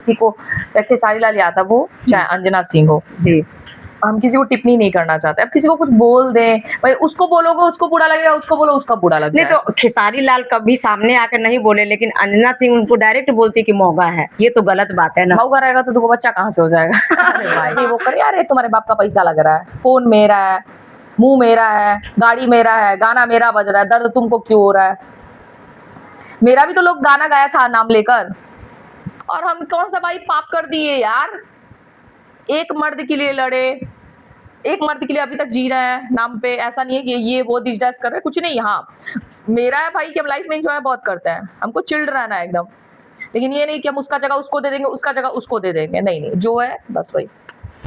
किसी को चाहे खेसारी लाल यादव हो चाहे अंजना सिंह हो जी। हम किसी को टिप्पणी नहीं करना चाहते। अब किसी को कुछ बोल दें, भाई उसको बोलोगे उसको बुरा लगेगा, उसको बोलो उसका बुरा लग नहीं जाए। तो खेसारी लाल कभी सामने आकर नहीं बोले, लेकिन अंजना सिंह उनको डायरेक्ट बोलती कि मौगा है, ये तो गलत बात है ना। मौका रहेगा तो तुमको बच्चा कहाँ से हो जाएगा। अरे भाई वो करे, अरे तुम्हारे बाप का पैसा लग रहा है, फोन मेरा है, मुंह मेरा है, गाड़ी मेरा है, गाना मेरा बज रहा है, दर्द तुमको क्यों हो रहा है। मेरा भी तो लोग गाना गाया था नाम लेकर, और हम कौन सा भाई पाप कर दिए यार। एक मर्द के लिए लड़े, एक मर्द के लिए अभी तक जी रहे हैं नाम पे। ऐसा नहीं है कि ये वो दिस डैस कर रहे हैं, कुछ नहीं। हाँ मेरा है भाई कि हम लाइफ में एंजॉय बहुत करते हैं, हमको चिल्ड रहना है एकदम, लेकिन ये नहीं कि हम उसका जगह उसको दे देंगे, उसका जगह उसको दे देंगे। नहीं नहीं, जो है बस वही।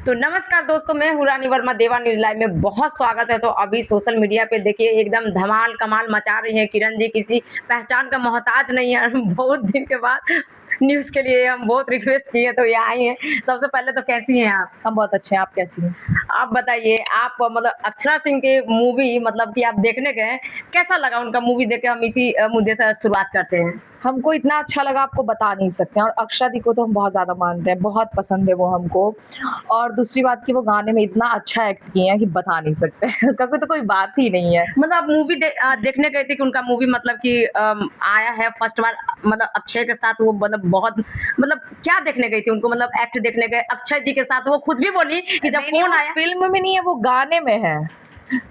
तो नमस्कार दोस्तों, मैं हूं रानी वर्मा, देवा न्यूज लाइव में बहुत स्वागत है। तो अभी सोशल मीडिया पे देखिए एकदम धमाल कमाल मचा रही है किरण जी, किसी पहचान का मोहताज नहीं है। बहुत दिन के बाद न्यूज के लिए हम बहुत रिक्वेस्ट किए तो ये आई हैं। सबसे पहले तो कैसी हैं आप? हम बहुत अच्छे हैं, आप कैसी हैं? आप बताइए, आप मतलब अक्षरा सिंह के मूवी मतलब कि आप देखने गए, कैसा लगा उनका मूवी देख के? हम इसी मुद्दे से शुरुआत करते हैं। हमको इतना अच्छा लगा आपको बता नहीं सकते हैं, और अक्षरा दी को तो हम बहुत ज़्यादा मानते हैं, बहुत पसंद है वो हमको। और दूसरी बात कि वो गाने में इतना अच्छा एक्ट किए हैं कि बता नहीं सकते। उसका कोई बात ही नहीं है। मतलब आप मूवी देखने गए थे कि उनका मूवी मतलब कि आया है फर्स्ट बार, मतलब अक्षय के साथ वो मतलब बहुत मतलब क्या देखने गई थी उनको? मतलब एक्ट देखने गए अक्षय जी के साथ? वो खुद भी बोली कि जब फोन आया। फिल्म में नहीं है, वो गाने में है।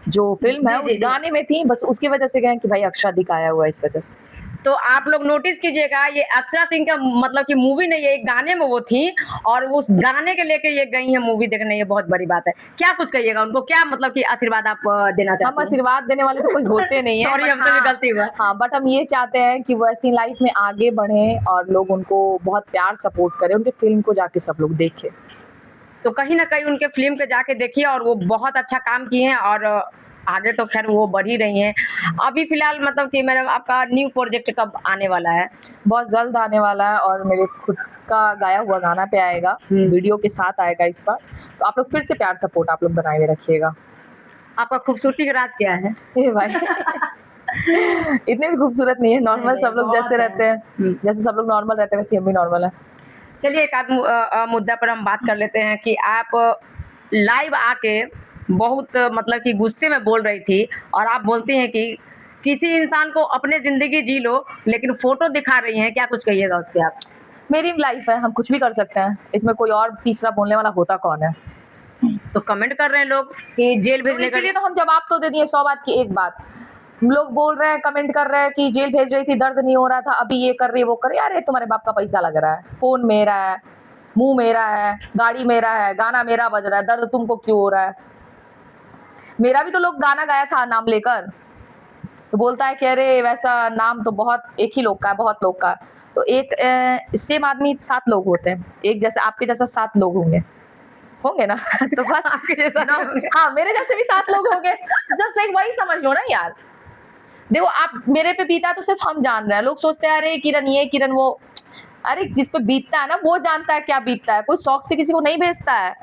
जो फिल्म है उस गाने में थी, बस उसकी वजह से गए कि भाई अक्षरा दी का आया हुआ है, इस वजह से। तो आप लोग नोटिस कीजिएगा, ये अक्षरा सिंह का मतलब कि मूवी नहीं है, एक गाने में वो थी, और उस गाने के लेके ये गई है मूवी देखने। ये बहुत बड़ी बात है। क्या कुछ कहिएगा उनको, क्या मतलब कि आशीर्वाद आप देना चाहते हैं? हम आशीर्वाद देने वाले तो कोई होते नहीं है। सॉरी, हमसे भी गलती हुआ। हाँ, बट हम ये चाहते हैं कि वो ऐसी लाइफ में आगे बढ़े और लोग उनको बहुत प्यार सपोर्ट करें, उनके फिल्म को जाके सब लोग देखें। तो कहीं ना कहीं उनके फिल्म के जाके देखिए, और वो बहुत अच्छा काम किए हैं, और आगे तो खैर वो बढ़ ही रही हैं। अभी फिलहाल मतलब कि मैडम आपका न्यू प्रोजेक्ट कब आने वाला है? बहुत जल्द आने वाला है, और मेरे खुद का गाया हुआ गाना पे आएगा, वीडियो के साथ आएगा इस बार। तो आप लोग फिर से प्यार सपोर्ट आप लोग बनाए हुए रखिएगा। आपका खूबसूरती का राज क्या है? भाई इतने भी खूबसूरत नहीं है, नॉर्मल सब लोग जैसे रहते हैं, जैसे सब लोग नॉर्मल रहते हैं वैसे हम भी नॉर्मल है। चलिए एक आध मुद्दा पर हम बात कर लेते हैं कि आप लाइव आके बहुत मतलब कि गुस्से में बोल रही थी, और आप बोलती हैं कि किसी इंसान को अपने जिंदगी जी लो, लेकिन फोटो दिखा रही हैं। क्या कुछ कहिएगा उस पर आप? मेरी लाइफ है, हम कुछ भी कर सकते हैं, इसमें कोई और तीसरा बोलने वाला होता कौन है? तो कमेंट कर रहे हैं लोग कि जेल भेजने के लिए, तो हम जवाब तो दे दिए 100 बात की एक बात। लोग बोल रहे हैं, कमेंट कर रहे हैं कि जेल भेज रही थी, दर्द नहीं हो रहा था, अभी ये कर रही वो कर रही। अरे तुम्हारे बाप का पैसा लग रहा है, फोन मेरा है, मुंह मेरा है, गाड़ी मेरा है, गाना मेरा बज रहा है, दर्द तुमको क्यों हो रहा है। मेरा भी तो लोग गाना गाया था नाम लेकर, तो बोलता है कि अरे वैसा नाम तो बहुत एक ही लोग का है, बहुत लोग का। तो एक सेम आदमी 7 लोग होते हैं, एक जैसे आपके जैसा 7 लोग होंगे ना। तो बस आपके जैसा ना, हाँ मेरे जैसे भी 7 लोग होंगे। जस्ट एक वही समझ लो ना यार। देखो आप मेरे पे बीता तो सिर्फ हम जान रहे हैं, लोग सोचते हैं अरे किरण ये किरण वो। अरे जिस पे बीतता है ना वो जानता है क्या बीतता है, कोई शौक से किसी को नहीं भेजता है।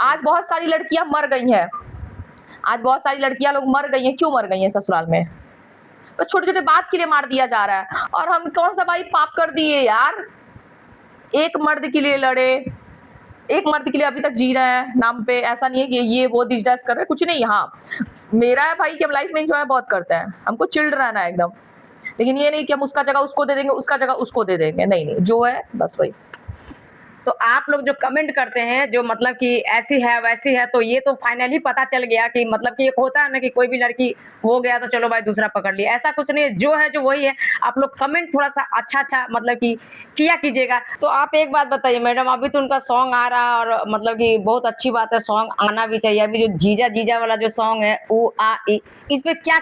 आज बहुत सारी लड़कियां मर गई हैं, आज बहुत सारी लड़कियां लोग मर गई हैं। क्यों मर गई हैं? ससुराल में बस छोटे छोटे बात के लिए मार दिया जा रहा है, और हम कौन सा भाई पाप कर दिए यार। एक मर्द के लिए लड़े, एक मर्द के लिए अभी तक जी रहे हैं नाम पे। ऐसा नहीं है कि ये वो दिस डैस कर रहे हैं, कुछ नहीं। हाँ मेरा है भाई कि हम लाइफ में एंजॉय बहुत करते हैं, हमको चिल्ड रहना है एकदम, लेकिन ये नहीं कि हम उसका जगह उसको दे देंगे, उसका जगह उसको दे देंगे। नहीं नहीं, जो है बस वही। तो आप लोग जो कमेंट करते हैं, जो मतलब कि ऐसी है वैसी है, तो ये तो फाइनली पता चल गया कि मतलब कि एक होता है ना कि कोई भी लड़की हो गया तो चलो भाई दूसरा पकड़ लिया, ऐसा कुछ नहीं है। जो है जो वही है। आप लोग कमेंट थोड़ा सा अच्छा मतलब कि किया कीजिएगा। तो आप एक बात बताइए मैडम, अभी तो उनका सॉन्ग आ रहा है, और मतलब कि बहुत अच्छी बात है, सॉन्ग आना भी चाहिए। अभी जो जीजा जीजा वाला जो सॉन्ग है ऊ आ ई, इस पे क्या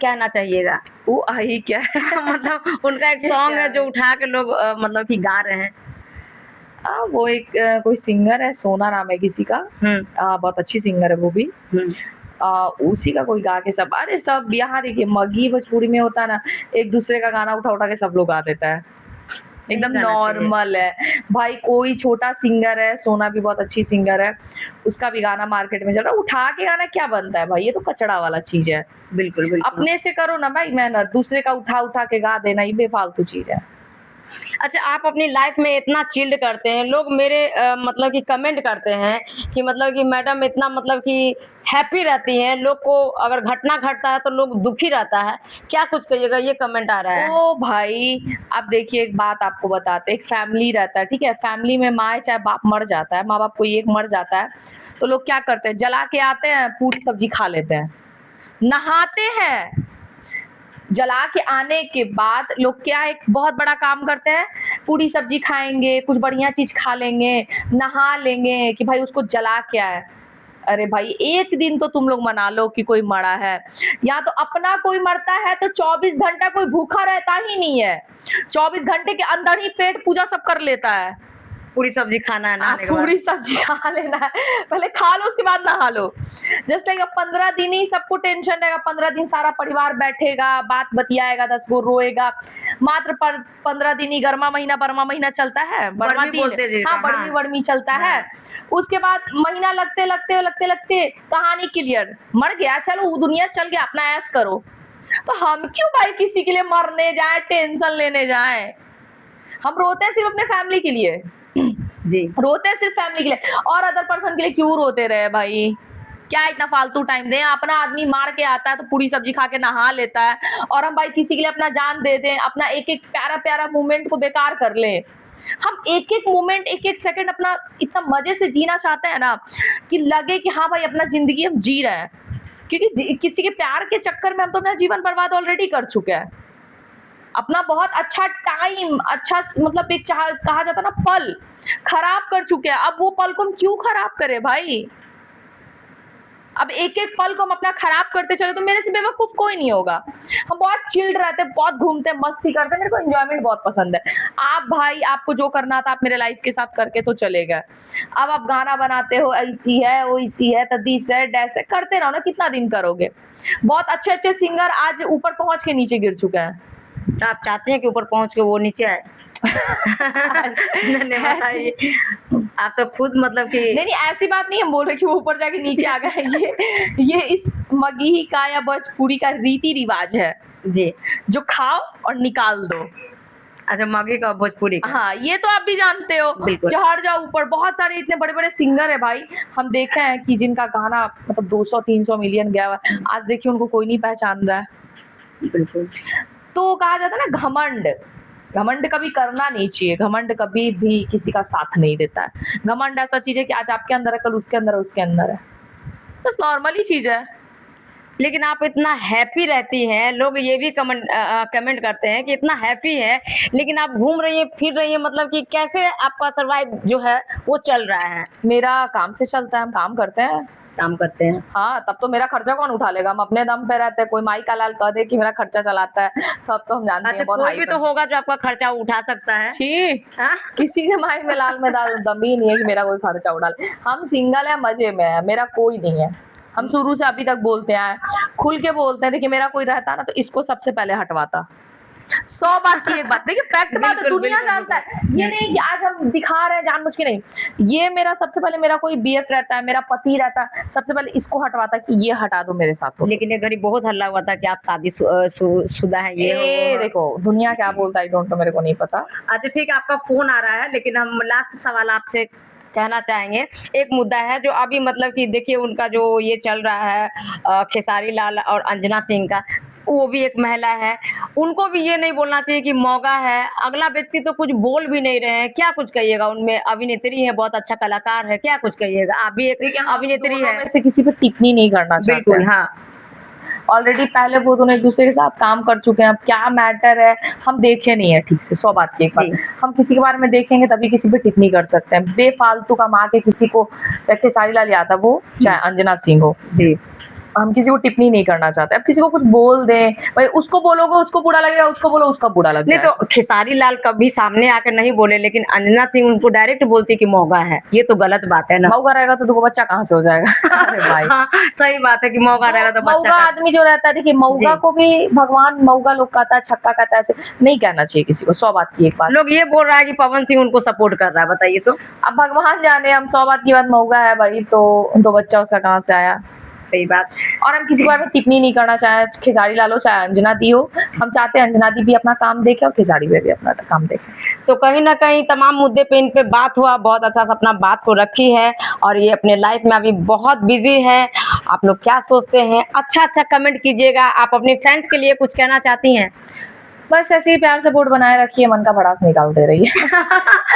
कहना चाहिएगा? वो आई क्या है? मतलब उनका एक सॉन्ग है जो उठा के लोग मतलब कि गा रहे हैं। वो एक कोई सिंगर है, सोना नाम है किसी का, बहुत अच्छी सिंगर है वो भी। उसी का कोई गा के सब, अरे सब यहाँ देखिए मगी भोजपुरी में होता है ना, एक दूसरे का गाना उठा उठा के सब लोग गा देता है, एकदम नॉर्मल है भाई। कोई छोटा सिंगर है, सोना भी बहुत अच्छी सिंगर है, उसका भी गाना मार्केट में चल रहा है। उठा के गाना क्या बनता है भाई, ये तो कचड़ा वाला चीज है। बिल्कुल बिल्कुल। अपने से करो ना भाई मेहनत, दूसरे का उठा उठा के गा देना ये बेफालतू चीज है। अच्छा, आप अपनी लाइफ में इतना चिल्ड करते हैं, लोग मेरे मतलब कि कमेंट करते हैं कि मतलब कि मैडम इतना मतलब कि हैप्पी रहती हैं, लोग को अगर घटना घटता है तो लोग दुखी रहता है, क्या कुछ कहिएगा? ये कमेंट आ रहा है। ओ भाई, अब देखिए एक बात आपको बताते हैं, एक फैमिली रहता है, ठीक है, फैमिली में माँ चाहे बाप मर जाता है, माँ बाप कोई एक मर जाता है, तो लोग क्या करते हैं, जला के आते हैं, पूरी सब्जी खा लेते हैं, नहाते हैं, जला के आने के बाद लोग क्या एक बहुत बड़ा काम करते हैं, पूरी सब्जी खाएंगे, कुछ बढ़िया चीज खा लेंगे, नहा लेंगे कि भाई उसको जला के आए। अरे भाई एक दिन तो तुम लोग मना लो कि कोई मरा है, या तो अपना कोई मरता है तो 24 घंटा कोई भूखा रहता ही नहीं है, 24 घंटे के अंदर ही पेट पूजा सब कर लेता है। पूरी सब्जी खाना है नहाने के बाद। पूरी सब्जी खा लेना है, पहले खा लो उसके बाद नहा लो। जस्ट लाइक 15 दिन ही सबको टेंशन रहेगा, 15 दिन सारा परिवार बैठेगा, बात बतियाएगा, 10 गो रोएगा, मात्र 15 दिन ही गर्मा महीना बरमा महीना चलता है, बरमा बड़वी बोलते हैं दिन, जिसका, हाँ बड़वी हाँ। बड़वी चलता है। उसके बाद महीना लगते लगते लगते लगते कहानी क्लियर, मर गया, चलो वो दुनिया चल गया, अपना ऐश करो। तो हम क्यों भाई किसी के लिए मरने जाए, टेंशन लेने जाए? हम रोते हैं सिर्फ अपने फैमिली के लिए, जी। रोते हैं सिर्फ फैमिली के लिए, और अदर पर्सन के लिए क्यों रोते रहे भाई? क्या इतना फालतू टाइम दें? अपना आदमी मार के आता है तो पूरी सब्जी खा के नहा लेता है, और हम भाई किसी के लिए अपना जान दे दें, अपना एक एक प्यारा प्यारा मोमेंट को बेकार कर लें। हम एक एक मोमेंट, एक एक सेकंड अपना इतना मजे से जीना चाहते हैं ना कि लगे कि हाँ भाई अपना जिंदगी हम जी रहे हैं, क्योंकि किसी के प्यार के चक्कर में हम तो अपना जीवन बर्बाद ऑलरेडी कर चुके हैं। अपना बहुत अच्छा टाइम, अच्छा मतलब एक कहा जाता ना पल खराब कर चुके हैं, अब वो पल को हम क्यों खराब करें भाई? अब एक एक पल को हम अपना खराब करते चले तो मेरे से बेवकूफ कोई नहीं होगा। हम बहुत चिल्ड रहते हैं, बहुत घूमते हैं, मस्ती करते हैं, मेरे को एंजॉयमेंट बहुत पसंद है। आप भाई आपको जो करना था आप मेरे लाइफ के साथ करके तो चले गए, अब आप गाना बनाते हो, ऐसी है वैसी है, तदीस है डैस है, करते रहो ना, कितना दिन करोगे? बहुत अच्छे अच्छे सिंगर आज ऊपर पहुंच के नीचे गिर चुके हैं। आप चाहते हैं कि ऊपर पहुंच के वो नीचे आए? नहीं बताइए, आप तो खुद मतलब कि नहीं ऐसी बात नहीं हम बोल रहे कि वो ऊपर जाके नीचे आ गए, ये इस मगही का या भोजपुरी का रीति रिवाज है जी। जो खाओ और निकाल दो। अच्छा, मगही का भोजपुरी का। हाँ ये तो आप भी जानते हो, बिल्कुल। चढ़ जाओ ऊपर। बहुत सारे इतने बड़े बड़े सिंगर है भाई, हम देखे हैं कि जिनका गाना मतलब 200-300 मिलियन गया हुआ है, आज देखिए उनको कोई नहीं पहचान रहा है। बिल्कुल। तो कहा जाता है ना घमंड, घमंड कभी करना नहीं चाहिए, घमंड कभी भी किसी का साथ नहीं देता है। घमंड ऐसा चीज है कि आज आपके अंदर है, कल उसके अंदर है, उसके अंदर है, बस नॉर्मल ही चीज है। लेकिन आप इतना हैप्पी रहती हैं, लोग ये भी कमेंट करते हैं कि इतना हैप्पी है, लेकिन आप घूम रही हैं फिर रही हैं, मतलब कि कैसे आपका सरवाइव जो है वो चल रहा है? मेरा काम से चलता है, हम काम करते हैं, काम करते हैं। हाँ तब तो मेरा खर्चा कौन उठा लेगा? हम अपने दम पे रहते हैं, कोई माई का लाल कह दे कि मेरा खर्चा चलाता है तब तो हम जानते अच्छा, हैं बहुत कोई हाई भी तो होगा जो आपका खर्चा उठा सकता है। छी, हाँ? किसी के माइंड में लाल में दाल दम ही नहीं है कि मेरा कोई खर्चा उठा ले। हम सिंगल है, मजे में है, मेरा कोई नहीं है। हम शुरू से अभी तक बोलते हैं, खुल के बोलते हैं, देखिए मेरा कोई रहता ना तो इसको सबसे पहले हटवाता। 100 बात की एक बात, देखिए फैक्ट बात है, बिल्कुल, दुनिया बिल्कुल, जानता है, ये नहीं कि आज हम दिखा रहे हैं जानबूझ के नहीं। ये मेरा सबसे पहले, मेरा कोई बीएफ रहता है, मेरा पति रहता है, सबसे पहले इसको हटवाता कि ये हटा दो मेरे साथ। लेकिन ये घड़ी बहुत हल्ला हुआ था कि आप शादी शुदा है, ये ये देखो दुनिया क्या बोलता है, डोंट नो, मेरे को नहीं पता। अच्छा ठीक है, आपका फोन आ रहा है, लेकिन हम लास्ट सवाल आपसे कहना चाहेंगे। एक मुद्दा है जो अभी मतलब कि देखिए उनका जो ये चल रहा है, खेसारी लाल और अंजना सिंह का, वो भी एक महिला है, उनको भी ये नहीं बोलना चाहिए कि मौका है। अगला व्यक्ति तो कुछ बोल भी नहीं रहे हैं, क्या कुछ कहिएगा? उनमें अभिनेत्री है, बहुत अच्छा कलाकार है, क्या कुछ कहिएगा? आप भी एक अभिनेत्री दोनों है। में से किसी पे टिप्पणी नहीं करना चाहते। बिल्कुल, हाँ। ऑलरेडी पहले वो दोनों एक दूसरे के साथ काम कर चुके हैं, अब क्या मैटर है हम देखे नहीं है ठीक से। 100 बात की एक बात, हम किसी के बारे में देखेंगे तभी किसी पे टिप्पणी कर सकते हैं। बेफालतू का माँ के किसी को, खेसारी लाल यादव हो चाहे अंजना सिंह हो जी, हम किसी को टिप्पणी नहीं करना चाहते। अब किसी को कुछ बोल दें भाई, उसको बोलोगे उसको बुरा लगेगा, उसको बोलो उसका बुरा लग नहीं जाएगा। तो खेसारी लाल कभी सामने आकर नहीं बोले, लेकिन अंजना सिंह उनको डायरेक्ट बोलती कि मौका है, ये तो गलत बात है ना। मौका रहेगा तो देखो बच्चा कहाँ से हो जाएगा। अरे भाई हाँ, सही बात है कि मौका रहेगा तो मौगा बच्चा आदमी जो रहता है, देखिए मौगा को भी भगवान मौगा लोग कहता है, छक्का कहता है, ऐसे नहीं कहना चाहिए किसी को। 100 बात की एक बात। लोग ये बोल रहा है कि पवन सिंह उनको सपोर्ट कर रहा है, बताइए तो। अब भगवान जाने, हम 100 बात की बात मौगा है भाई, तो बच्चा उसका कहाँ से आया? सही बात। और हम किसी के बारे में टिप्पणी नहीं करना, चाहे खेसारी लाल हो चाहे अंजना दी हो। हम चाहते हैं अंजना दी भी अपना काम देखे और खेसारी भी अपना काम देखे। तो कहीं ना कहीं तमाम मुद्दे पे इन पे बात हुआ, बहुत अच्छा से अपना बात को रखी है और ये अपने लाइफ में अभी बहुत बिजी है। आप लोग क्या सोचते हैं, अच्छा अच्छा कमेंट कीजिएगा। आप अपने फैंस के लिए कुछ कहना चाहती हैं? बस ऐसे ही प्यार सपोर्ट बनाए रखिए, मन का भड़ास निकालते रहिए।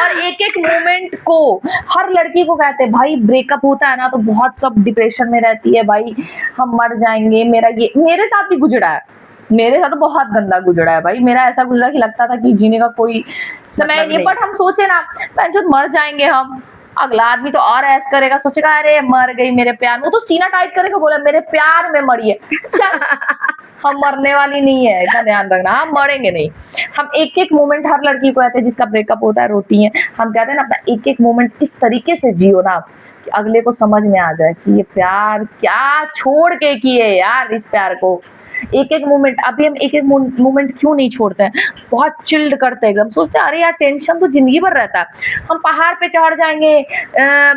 और एक एक मोमेंट को हर लड़की को कहते हैं भाई, ब्रेकअप होता है ना तो बहुत सब डिप्रेशन में रहती है, भाई हम मर जाएंगे, मेरा ये मेरे साथ भी गुजरा है, मेरे साथ तो बहुत गंदा गुजरा है भाई। मेरा ऐसा गुजरा कि लगता था कि जीने का कोई समय मतलब नहीं, नहीं। बट हम सोचे ना जो मर जाएंगे हम, अगला आदमी तो और ऐस करेगा, सोचेगा अरे मर गई मेरे प्यार में, वो तो सीना टाइट करेगा, बोला मेरे प्यार में मरिए। चल, हम मरने वाली नहीं है, इतना ध्यान रखना, हम मरेंगे नहीं। हम एक एक मोमेंट, हर लड़की को कहते हैं जिसका ब्रेकअप होता है रोती है, हम कहते हैं ना अपना एक एक मोमेंट इस तरीके से जियो ना कि अगले को समझ में आ जाए कि ये प्यार क्या छोड़ के किए यार, इस प्यार को एक एक मोमेंट। अभी हम एक एक मोमेंट क्यों नहीं छोड़ते हैं, बहुत चिल्ड करते हैं एकदम, सोचते हैं अरे यार टेंशन तो जिंदगी भर रहता है। हम पहाड़ पे चढ़ जाएंगे,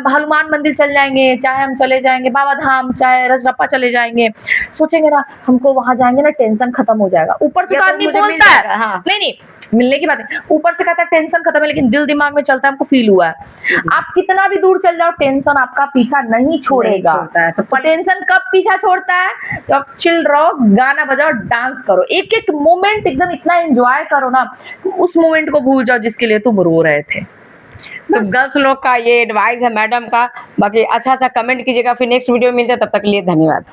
हनुमान मंदिर चल जाएंगे, चाहे हम चले जाएंगे बाबा धाम, चाहे रजरप्पा चले जाएंगे, सोचेंगे ना हमको वहां जाएंगे ना टेंशन खत्म हो जाएगा। ऊपर से ये तो तो आदमी मुझे मिल बोलता है, जाएगा, हाँ। नहीं मिलने की बात है, ऊपर से कहता है टेंशन खत्म है, लेकिन दिल दिमाग में चलता है हमको फील हुआ है। आप कितना भी दूर चल जाओ, टेंशन आपका पीछा नहीं छोड़ेगा। नहीं छोड़ता है, तो टेंशन कब पीछा छोड़ता है, तो आप चिल रहो, गाना बजाओ, डांस करो, एक एक मोमेंट एकदम इतना एंजॉय करो ना, उस मोमेंट को भूल जाओ जिसके लिए तुम रो रहे थे। तो गर्ल्स लोग का ये एडवाइस है मैडम का। बाकी अच्छा अच्छा कमेंट कीजिएगा, फिर नेक्स्ट वीडियो में मिलते हैं, तब तक के लिए धन्यवाद।